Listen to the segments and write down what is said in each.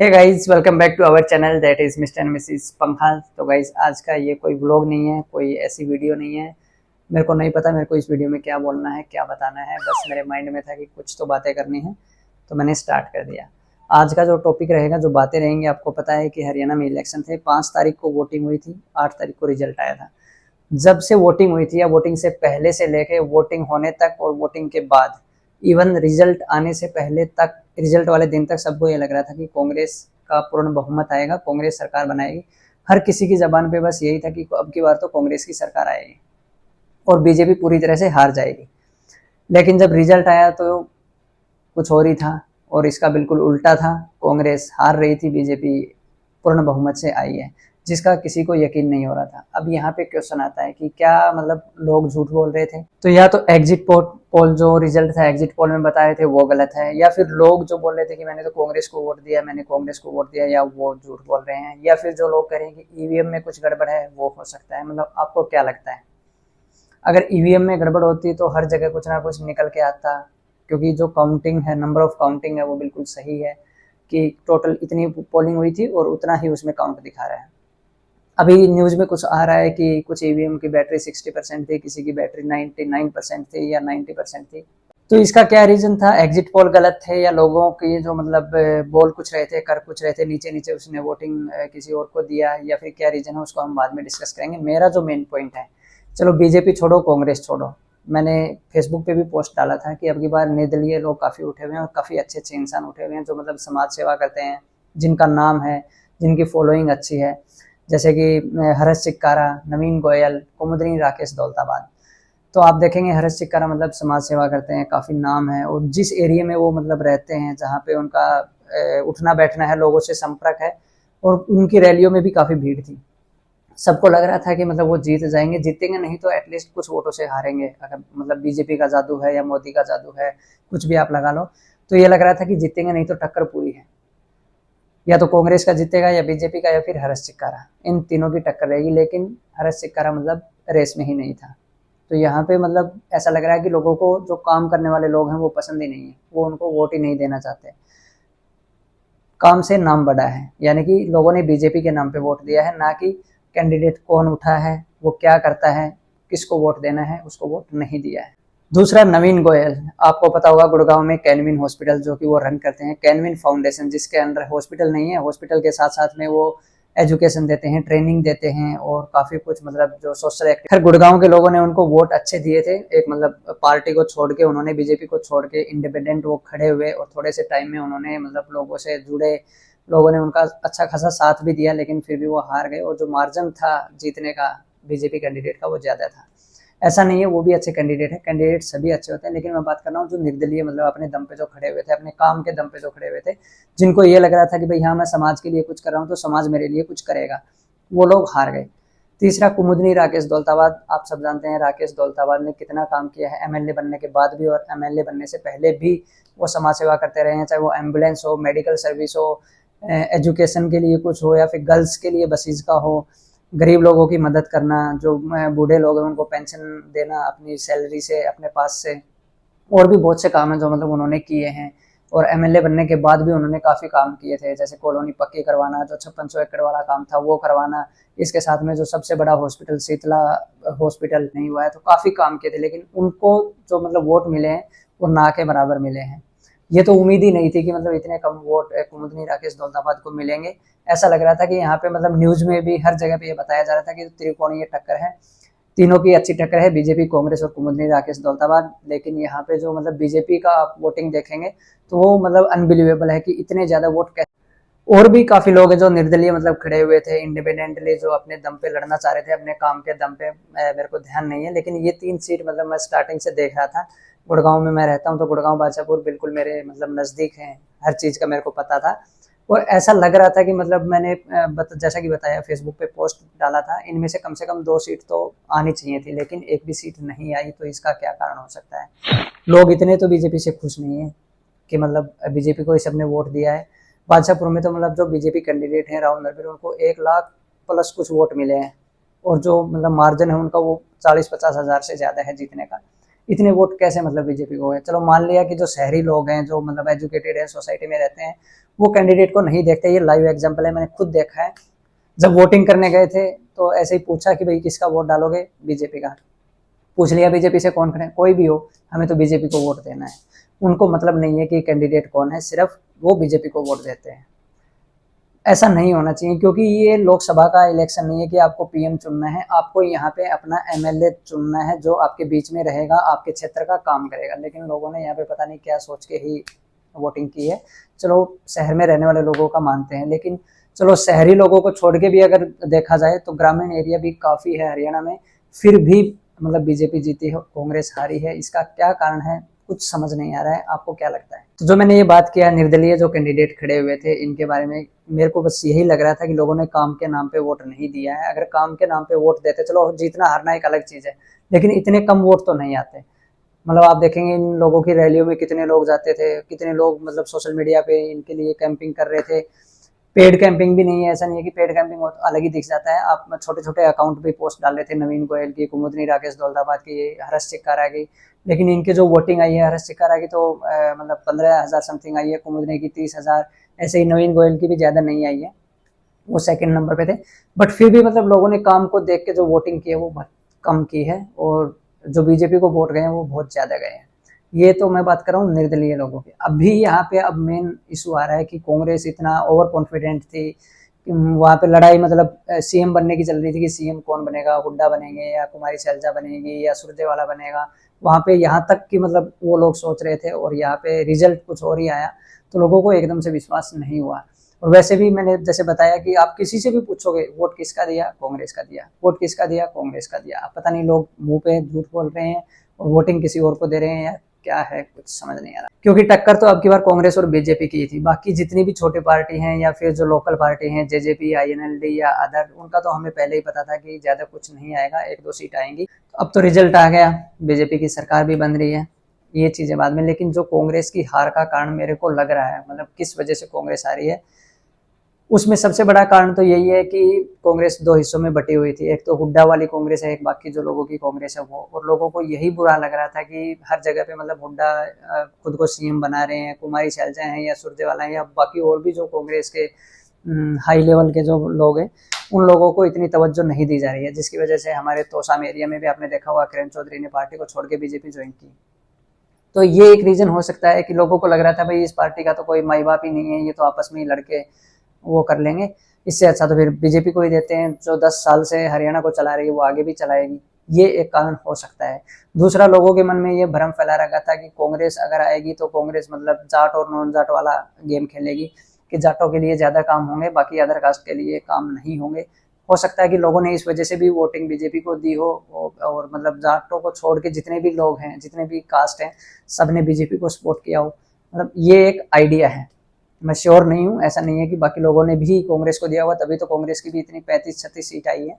Hey guys, welcome back to our channel that is mister and missus Pankha. तो guys, आज का ये कोई व्लॉग नहीं है, कोई ऐसी वीडियो नहीं है। मेरे को नहीं पता मेरे को इस वीडियो में क्या बोलना है, क्या बताना है। बस मेरे माइंड में था कि कुछ तो बातें करनी है, तो मैंने स्टार्ट कर दिया। आज का जो टॉपिक रहेगा, जो बातें रहेंगी, आपको पता है कि हरियाणा में इलेक्शन थे। 5 तारीख को वोटिंग हुई थी, 8 तारीख को रिजल्ट आया था। जब से वोटिंग हुई थी या वोटिंग से पहले से लेके वोटिंग होने तक और वोटिंग के बाद, इवन रिजल्ट आने से पहले तक, रिजल्ट वाले दिन तक सबको ये लग रहा था कि कांग्रेस का पूर्ण बहुमत आएगा, कांग्रेस सरकार बनाएगी। हर किसी की जबान पे बस यही था कि अब की बार तो कांग्रेस की सरकार आएगी और बीजेपी पूरी तरह से हार जाएगी। लेकिन जब रिजल्ट आया तो कुछ और ही था और इसका बिल्कुल उल्टा था। कांग्रेस हार रही थी, बीजेपी पूर्ण बहुमत से आई है, जिसका किसी को यकीन नहीं हो रहा था। अब यहाँ पे क्वेश्चन आता है कि क्या मतलब लोग झूठ बोल रहे थे? तो या तो एग्जिट पोल जो रिजल्ट था एग्जिट पोल में बता रहे थे वो गलत है, या फिर लोग जो बोल रहे थे कि मैंने तो कांग्रेस को वोट दिया, मैंने कांग्रेस को वोट दिया, या वो झूठ बोल रहे हैं, या फिर जो लोग कह रहे हैं कि ईवीएम में कुछ गड़बड़ है, वो हो सकता है। मतलब आपको क्या लगता है? अगर ईवीएम में गड़बड़ होती तो हर जगह कुछ ना कुछ निकल के आता, क्योंकि जो काउंटिंग है, नंबर ऑफ काउंटिंग है, वो बिल्कुल सही है कि टोटल इतनी पोलिंग हुई थी और उतना ही उसमें काउंट दिखा रहा है। अभी न्यूज में कुछ आ रहा है कि कुछ ईवीएम की बैटरी 60% थी, किसी की बैटरी 99% थी या 90% थी। तो इसका क्या रीजन था? एग्जिट पोल गलत थे, या लोगों के जो मतलब बोल कुछ रहे थे, कर कुछ रहे थे, नीचे नीचे उसने वोटिंग किसी और को दिया, या फिर क्या रीजन है, उसको हम बाद में डिस्कस करेंगे। मेरा जो मेन पॉइंट है, चलो बीजेपी छोड़ो, कांग्रेस छोड़ो, मैंने फेसबुक पे भी पोस्ट डाला था कि अब की बार निर्दलीय लोग काफ़ी उठे हुए हैं और काफ़ी अच्छे अच्छे इंसान उठे हुए हैं जो मतलब समाज सेवा करते हैं, जिनका नाम है, जिनकी फॉलोइंग अच्छी है, जैसे कि हर्ष चिक्कारा, नवीन गोयल, कुमुदनी राकेश दौलताबाद। तो आप देखेंगे हर्ष चिक्कारा मतलब समाज सेवा करते हैं, काफ़ी नाम है, और जिस एरिया में वो मतलब रहते हैं, जहाँ पे उनका उठना बैठना है, लोगों से संपर्क है, और उनकी रैलियों में भी काफ़ी भीड़ थी। सबको लग रहा था कि मतलब वो जीत जाएंगे, जीतेंगे नहीं तो एटलीस्ट कुछ वोटों से हारेंगे। अगर मतलब बीजेपी का जादू है या मोदी का जादू है, कुछ भी आप लगा लो, तो ये लग रहा था कि जीतेंगे नहीं तो टक्कर पूरी है, या तो कांग्रेस का जीतेगा या बीजेपी का या फिर हर्ष चिक्कारा, इन तीनों की टक्कर रहेगी। लेकिन हर्ष चिक्कारा मतलब रेस में ही नहीं था। तो यहाँ पे मतलब ऐसा लग रहा है कि लोगों को जो काम करने वाले लोग हैं वो पसंद ही नहीं है, वो उनको वोट ही नहीं देना चाहते। काम से नाम बड़ा है, यानी कि लोगों ने बीजेपी के नाम पे वोट दिया है, ना कि कैंडिडेट कौन उठा है, वो क्या करता है, किसको वोट देना है, उसको वोट नहीं दिया है। दूसरा, नवीन गोयल, आपको पता होगा गुड़गांव में कैनविन हॉस्पिटल जो कि वो रन करते हैं, कैनविन फाउंडेशन, जिसके अंडर हॉस्पिटल नहीं है, हॉस्पिटल के साथ साथ में वो एजुकेशन देते हैं, ट्रेनिंग देते हैं और काफ़ी कुछ मतलब जो सोशल एक्टिव। खैर, गुड़गांव के लोगों ने उनको वोट अच्छे दिए थे, एक मतलब पार्टी को छोड़ के, उन्होंने बीजेपी को छोड़ के इंडिपेंडेंट वो खड़े हुए और थोड़े से टाइम में उन्होंने मतलब लोगों से जुड़े, लोगों ने उनका अच्छा खासा साथ भी दिया, लेकिन फिर भी वो हार गए, और जो मार्जिन था जीतने का बीजेपी कैंडिडेट का वो ज़्यादा था। ऐसा नहीं है, वो भी अच्छे कैंडिडेट हैं, कैंडिडेट सभी अच्छे होते हैं, लेकिन मैं बात कर रहा हूँ जो निर्दलीय मतलब अपने दम पे जो खड़े हुए थे, अपने काम के दम पे जो खड़े हुए थे, जिनको ये लग रहा था कि भाई हाँ मैं समाज के लिए कुछ कर रहा हूँ तो समाज मेरे लिए कुछ करेगा, वो लोग हार गए। तीसरा, कुमुदनी राकेश दौलताबाद, आप सब जानते हैं राकेश दौलताबाद ने कितना काम किया है एमएलए बनने के बाद भी, और एमएलए बनने से पहले भी वो समाज सेवा करते रहे हैं, चाहे वो एम्बुलेंस हो, मेडिकल सर्विस हो, एजुकेशन के लिए कुछ हो, या फिर गर्ल्स के लिए बसीज का हो, गरीब लोगों की मदद करना, जो बूढ़े लोग हैं उनको पेंशन देना अपनी सैलरी से, अपने पास से, और भी बहुत से काम हैं जो मतलब उन्होंने किए हैं। और एमएलए बनने के बाद भी उन्होंने काफ़ी काम किए थे, जैसे कॉलोनी पक्की करवाना, जो 5600 एकड़ वाला काम था वो करवाना, इसके साथ में जो सबसे बड़ा हॉस्पिटल शीतला हॉस्पिटल नहीं हुआ है, तो काफ़ी काम किए थे। लेकिन उनको जो मतलब वोट मिले हैं वो ना के बराबर मिले हैं। ये तो उम्मीद ही नहीं थी कि मतलब इतने कम वोट कुमुदनी राकेश दौलताबाद को मिलेंगे। ऐसा लग रहा था कि यहाँ पे मतलब न्यूज में भी हर जगह पे ये बताया जा रहा था कि त्रिकोणीय टक्कर है, तीनों की अच्छी टक्कर है, बीजेपी, कांग्रेस और कुमुदनी राकेश दौलताबाद। लेकिन यहाँ पे जो मतलब बीजेपी का आप वोटिंग देखेंगे तो वो मतलब अनबिलीवेबल है कि इतने ज्यादा वोट कैसे। और भी काफी लोग हैं जो निर्दलीय मतलब खड़े हुए थे, इंडिपेंडेंटली जो अपने दम पे लड़ना चाह रहे थे, अपने काम के दम पे, मेरे को ध्यान नहीं है, लेकिन ये 3 सीट मतलब मैं स्टार्टिंग से देख रहा था। गुड़गांव में मैं रहता हूँ तो गुड़गांव बादशाहपुर बिल्कुल मेरे मतलब नज़दीक है, हर चीज़ का मेरे को पता था। और ऐसा लग रहा था कि मतलब मैंने जैसा कि बताया फेसबुक पे पोस्ट डाला था, इनमें से कम 2 सीट तो आनी चाहिए थी, लेकिन एक भी सीट नहीं आई। तो इसका क्या कारण हो सकता है? लोग इतने तो बीजेपी से खुश नहीं है कि मतलब बीजेपी को ही सबने वोट दिया है। बादशाहपुर में तो मतलब जो बीजेपी कैंडिडेट हैं राहुल नरवीर, उनको 1 लाख प्लस कुछ वोट मिले हैं, और जो मतलब मार्जिन है उनका वो 40-50 हज़ार से ज़्यादा है जीतने का। इतने वोट कैसे मतलब बीजेपी को गए। चलो मान लिया कि जो शहरी लोग हैं, जो मतलब एजुकेटेड है, सोसाइटी में रहते हैं, वो कैंडिडेट को नहीं देखते। ये लाइव एग्जाम्पल है, मैंने खुद देखा है। जब वोटिंग करने गए थे तो ऐसे ही पूछा कि भाई किसका वोट डालोगे, बीजेपी का। पूछ लिया बीजेपी से कौन करें, कोई भी हो, हमें तो बीजेपी को वोट देना है। उनको मतलब नहीं है कि कैंडिडेट कौन है, सिर्फ वो बीजेपी को वोट देते हैं। ऐसा नहीं होना चाहिए, क्योंकि ये लोकसभा का इलेक्शन नहीं है कि आपको पीएम चुनना है। आपको यहाँ पे अपना एमएलए चुनना है, जो आपके बीच में रहेगा, आपके क्षेत्र का काम करेगा। लेकिन लोगों ने यहाँ पे पता नहीं क्या सोच के ही वोटिंग की है। चलो शहर में रहने वाले लोगों का मानते हैं, लेकिन चलो शहरी लोगों को छोड़ के भी अगर देखा जाए तो ग्रामीण एरिया भी काफ़ी है हरियाणा में, फिर भी मतलब बीजेपी जीती है, कांग्रेस हारी है। इसका क्या कारण है, कुछ समझ नहीं आ रहा है। आपको क्या लगता है? तो जो मैंने ये बात किया, निर्दलीय जो कैंडिडेट खड़े हुए थे, इनके बारे में मेरे को बस यही लग रहा था कि लोगों ने काम के नाम पे वोट नहीं दिया है। अगर काम के नाम पे वोट देते, चलो जीतना हारना एक अलग चीज़ है, लेकिन इतने कम वोट तो नहीं आते। मतलब आप देखेंगे इन लोगों की रैलियों में कितने लोग जाते थे, कितने लोग मतलब सोशल मीडिया पे इनके लिए कैंपिंग कर रहे थे। पेड कैंपिंग भी नहीं है, ऐसा नहीं है कि पेड कैंपिंग अलग ही दिख जाता है। आप छोटे छोटे अकाउंट पे पोस्ट डाल रहे थे, नवीन गोयल की, कुमुदनी राकेश दौलताबाद की, हर्ष चिक्कारा की, लेकिन इनकी जो वोटिंग आई है, हर्ष चिक्कारा की तो मतलब 15,000 समथिंग आई है, कुमुदनी की 30,000, ऐसे ही नवीन गोयल की भी ज़्यादा नहीं आई है, वो सेकंड नंबर पे थे। बट फिर भी मतलब लोगों ने काम को देख के जो वोटिंग की है वो बहुत कम की है, और जो बीजेपी को वोट गए हैं वो बहुत ज़्यादा गए हैं। ये तो मैं बात कर रहा हूँ निर्दलीय लोगों की। अभी यहाँ पे अब मेन इशू आ रहा है कि कांग्रेस इतना ओवर कॉन्फिडेंट थी कि वहाँ पे लड़ाई मतलब सीएम बनने की चल रही थी कि सीएम कौन बनेगा, हुड्डा बनेंगे या कुमारी शैलजा बनेगी या सुरजेवाला बनेगा। वहाँ पे यहाँ तक कि मतलब वो लोग सोच रहे थे, और यहाँ पे रिजल्ट कुछ और ही आया, तो लोगों को एकदम से विश्वास नहीं हुआ। और वैसे भी मैंने जैसे बताया कि आप किसी से भी पूछोगे वोट किसका दिया, कांग्रेस का दिया, वोट किसका दिया, कांग्रेस का दिया। आप पता नहीं लोग मुंह पे झूठ बोल रहे हैं और वोटिंग किसी और को दे रहे हैं, या क्या है, कुछ समझ नहीं आ रहा। क्योंकि टक्कर तो अब की बार कांग्रेस और बीजेपी की थी। बाकी जितनी भी छोटी पार्टी हैं या फिर जो लोकल पार्टी हैं, जेजेपी, आईएनएलडी या अदर, उनका तो हमें पहले ही पता था कि ज्यादा कुछ नहीं आएगा, 1-2 सीट आएंगी। तो अब तो रिजल्ट आ गया, बीजेपी की सरकार भी बन रही है, ये चीजें बाद में। लेकिन जो कांग्रेस की हार का कारण मेरे को लग रहा है, मतलब किस वजह से कांग्रेस आ रही है, उसमें सबसे बड़ा कारण तो यही है कि कांग्रेस 2 हिस्सों में बटी हुई थी। एक तो हुड्डा वाली कांग्रेस है, एक बाकी जो लोगों की कांग्रेस है वो। और लोगों को यही बुरा लग रहा था कि हर जगह पे मतलब हुड्डा खुद को सीएम बना रहे हैं, कुमारी शैलजा हैं या सुरजेवाला हैं या बाकी और भी जो कांग्रेस के हाई लेवल के जो लोग हैं, उन लोगों को इतनी तवज्जो नहीं दी जा रही है, जिसकी वजह से हमारे तोसाम एरिया में भी आपने देखा होगा किरण चौधरी ने पार्टी को छोड़ के बीजेपी ज्वाइन की। तो ये एक रीजन हो सकता है कि लोगों को लग रहा था भाई इस पार्टी का तो कोई माई बाप ही नहीं है, ये तो आपस में ही लड़के वो कर लेंगे, इससे अच्छा तो फिर बीजेपी को ही देते हैं, जो 10 साल से हरियाणा को चला रही है वो आगे भी चलाएगी। ये एक कारण हो सकता है। दूसरा, लोगों के मन में ये भ्रम फैला रखा था कि कांग्रेस अगर आएगी तो कांग्रेस मतलब जाट और नॉन जाट वाला गेम खेलेगी, कि जाटों के लिए ज्यादा काम होंगे, बाकी अदर कास्ट के लिए काम नहीं होंगे। हो सकता है कि लोगों ने इस वजह से भी वोटिंग बीजेपी को दी हो, और मतलब जाटों को छोड़ के जितने भी लोग हैं, जितने भी कास्ट हैं, सब ने बीजेपी को सपोर्ट किया हो। मतलब ये एक आइडिया है, मैं श्योर नहीं हूँ। ऐसा नहीं है कि बाकी लोगों ने भी कांग्रेस को दिया हुआ, तभी तो कांग्रेस की भी इतनी 35-36 सीट आई है।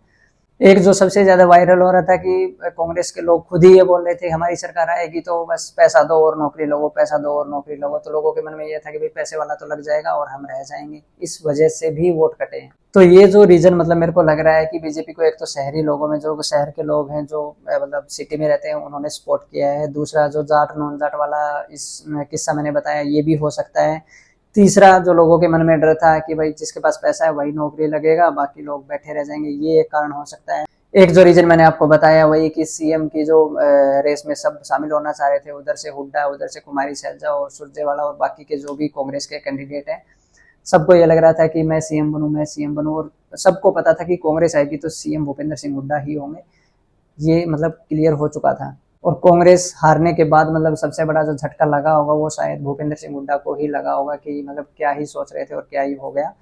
एक जो सबसे ज्यादा वायरल हो रहा था कि कांग्रेस के लोग खुद ही ये बोल रहे थे हमारी सरकार आएगी तो बस पैसा दो और नौकरी लो, पैसा दो और नौकरी लो। तो लोगों के मन में ये था कि भाई पैसे वाला तो लग जाएगा और हम रह जाएंगे, इस वजह से भी वोट कटे हैं। तो ये जो रीजन मतलब मेरे को लग रहा है कि बीजेपी को एक तो शहरी लोगों में, जो शहर के लोग हैं जो मतलब सिटी में रहते हैं, उन्होंने सपोर्ट किया है। दूसरा, जो जाट नॉन जाट वाला इस किस्सा मैंने बताया, ये भी हो सकता है। तीसरा, जो लोगों के मन में डर था कि भाई जिसके पास पैसा है वही नौकरी लगेगा, बाकी लोग बैठे रह जाएंगे, ये एक कारण हो सकता है। एक जो रीजन मैंने आपको बताया वही कि सीएम की जो रेस में सब शामिल होना चाह रहे थे, उधर से हुड्डा, उधर से कुमारी शैलजा और सुरजेवाला और बाकी के जो भी कांग्रेस के कैंडिडेट हैं, सबको ये लग रहा था कि मैं सीएम बनूं, मैं सीएम बनूं। और सबको पता था कि कांग्रेस आएगी तो सीएम भूपेंद्र सिंह हुड्डा ही होंगे, ये मतलब क्लियर हो चुका था। और कांग्रेस हारने के बाद मतलब सबसे बड़ा जो झटका लगा होगा वो शायद भूपेंद्र सिंह हुड्डा को ही लगा होगा कि मतलब क्या ही सोच रहे थे और क्या ही हो गया।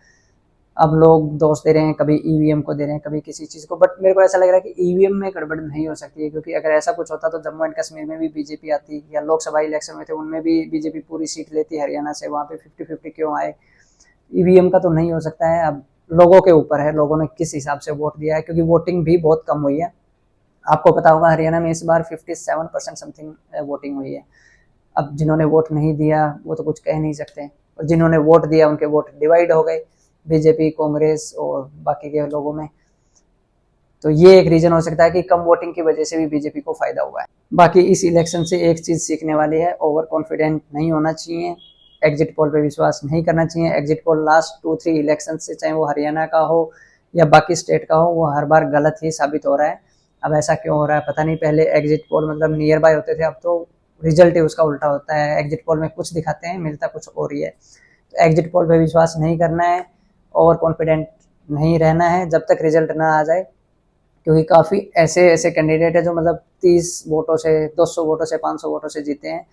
अब लोग दोष दे रहे हैं, कभी ईवीएम को दे रहे हैं, कभी किसी चीज को। बट मेरे को ऐसा लग रहा है कि ईवीएम में गड़बड़ नहीं हो सकती है, क्योंकि अगर ऐसा कुछ होता तो जम्मू एंड कश्मीर में भी बीजेपी आती, या लोकसभा इलेक्शन में थे उनमें भी बीजेपी पूरी सीट लेती हरियाणा से, वहाँ पे 50-50 क्यों आए। ईवीएम का तो नहीं हो सकता है। अब लोगों के ऊपर है, लोगों ने किस हिसाब से वोट दिया है, क्योंकि वोटिंग भी बहुत कम हुई है। आपको पता होगा हरियाणा में इस बार 57% समथिंग वोटिंग हुई है। अब जिन्होंने वोट नहीं दिया वो तो कुछ कह नहीं सकते, और जिन्होंने वोट दिया उनके वोट डिवाइड हो गए बीजेपी, कांग्रेस और बाकी के लोगों में। तो ये एक रीजन हो सकता है कि कम वोटिंग की वजह से भी बीजेपी को फायदा हुआ है। बाकी इस इलेक्शन से एक चीज सीखने वाली है, ओवर कॉन्फिडेंट नहीं होना चाहिए, एग्जिट पोल पे विश्वास नहीं करना चाहिए। एग्जिट पोल लास्ट 2-3 इलेक्शन से, चाहे वो हरियाणा का हो या बाकी स्टेट का हो, वो हर बार गलत ही साबित हो रहा है। अब ऐसा क्यों हो रहा है पता नहीं। पहले एग्जिट पोल मतलब नियर बाय होते थे, अब तो रिजल्ट ही उसका उल्टा होता है। एग्जिट पोल में कुछ दिखाते हैं, मिलता कुछ और ही है। तो एग्जिट पोल पे विश्वास नहीं करना है, ओवर कॉन्फिडेंट नहीं रहना है जब तक रिजल्ट ना आ जाए, क्योंकि काफ़ी ऐसे कैंडिडेट है जो मतलब 30 वोटों से, 200 वोटों से, 500 वोटों से जीते हैं,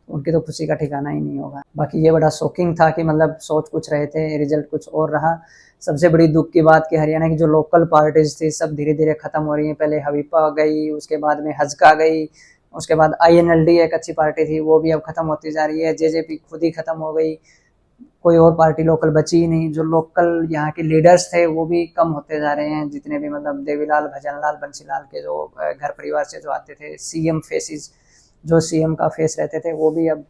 उनकी तो खुशी का ठिकाना ही नहीं होगा। बाकी ये बड़ा शॉकिंग था कि मतलब सोच कुछ रहे थे, रिजल्ट कुछ और रहा। सबसे बड़ी दुख की बात कि हरियाणा की जो लोकल पार्टीज थी सब धीरे धीरे खत्म हो रही हैं। पहले हवीपा गई, उसके बाद में हजका गई, उसके बाद INLD एक अच्छी पार्टी थी, वो भी अब खत्म होती जा रही है। JJP खुद ही खत्म हो गई, कोई और पार्टी लोकल बची ही नहीं। जो लोकल यहाँ के लीडर्स थे वो भी कम होते जा रहे हैं। जितने भी मतलब देवीलाल, भजनलाल, बंसीलाल के जो घर परिवार से जो आते थे, CM फेसिस, जो CM का फेस रहते थे, वो भी अब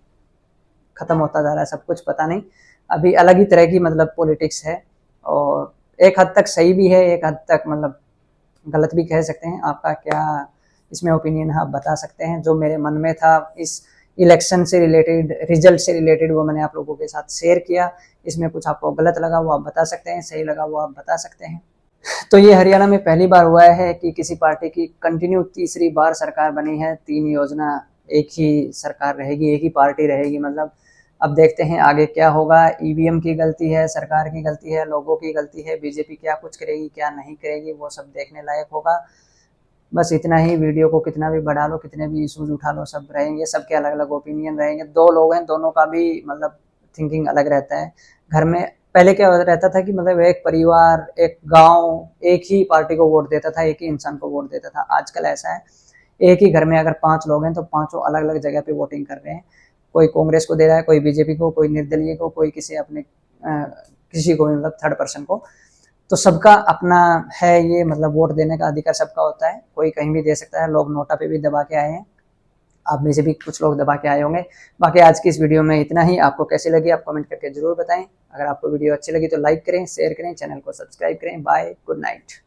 खत्म होता जा रहा है सब कुछ। पता नहीं, अभी अलग ही तरह की मतलब पॉलिटिक्स है, और एक हद तक सही भी है, एक हद तक मतलब गलत भी कह सकते हैं। आपका क्या इसमें ओपिनियन है आप बता सकते हैं। जो मेरे मन में था इस इलेक्शन से रिलेटेड, रिजल्ट से रिलेटेड, वो मैंने आप लोगों के साथ शेयर किया। इसमें कुछ आपको गलत लगा वो आप बता सकते हैं, सही लगा वो आप बता सकते हैं। तो ये हरियाणा में पहली बार हुआ है कि किसी पार्टी की कंटिन्यू तीसरी बार सरकार बनी है। 3 योजना, एक ही सरकार रहेगी, एक ही पार्टी रहेगी। मतलब अब देखते हैं आगे क्या होगा। EVM की गलती है, सरकार की गलती है, लोगों की गलती है, बीजेपी क्या कुछ करेगी क्या नहीं करेगी, वो सब देखने लायक होगा। बस इतना ही। वीडियो को कितना भी बढ़ा लो, कितने भी इशूज उठा लो, सब रहेंगे, सबके अलग अलग ओपिनियन रहेंगे। 2 लोग हैं, दोनों का भी मतलब थिंकिंग अलग रहता है। घर में पहले क्या रहता था कि मतलब एक परिवार, एक गांव एक ही पार्टी को वोट देता था, एक ही इंसान को वोट देता था। आजकल ऐसा है, एक ही घर में अगर 5 लोग हैं तो पांचों अलग अलग जगह पे वोटिंग कर रहे हैं। कोई कांग्रेस को दे रहा है, कोई बीजेपी को, कोई निर्दलीय को, कोई किसी अपने किसी को मतलब थर्ड पर्सन को। तो सबका अपना है ये, मतलब वोट देने का अधिकार सबका होता है, कोई कहीं भी दे सकता है। लोग नोटा पे भी दबा के आए हैं, आप में से भी कुछ लोग दबा के आए होंगे। बाकी आज की इस वीडियो में इतना ही। आपको कैसी लगी आप कमेंट करके जरूर बताएं। अगर आपको वीडियो अच्छी लगी तो लाइक करें, शेयर करें, चैनल को सब्सक्राइब करें। Bye, good night.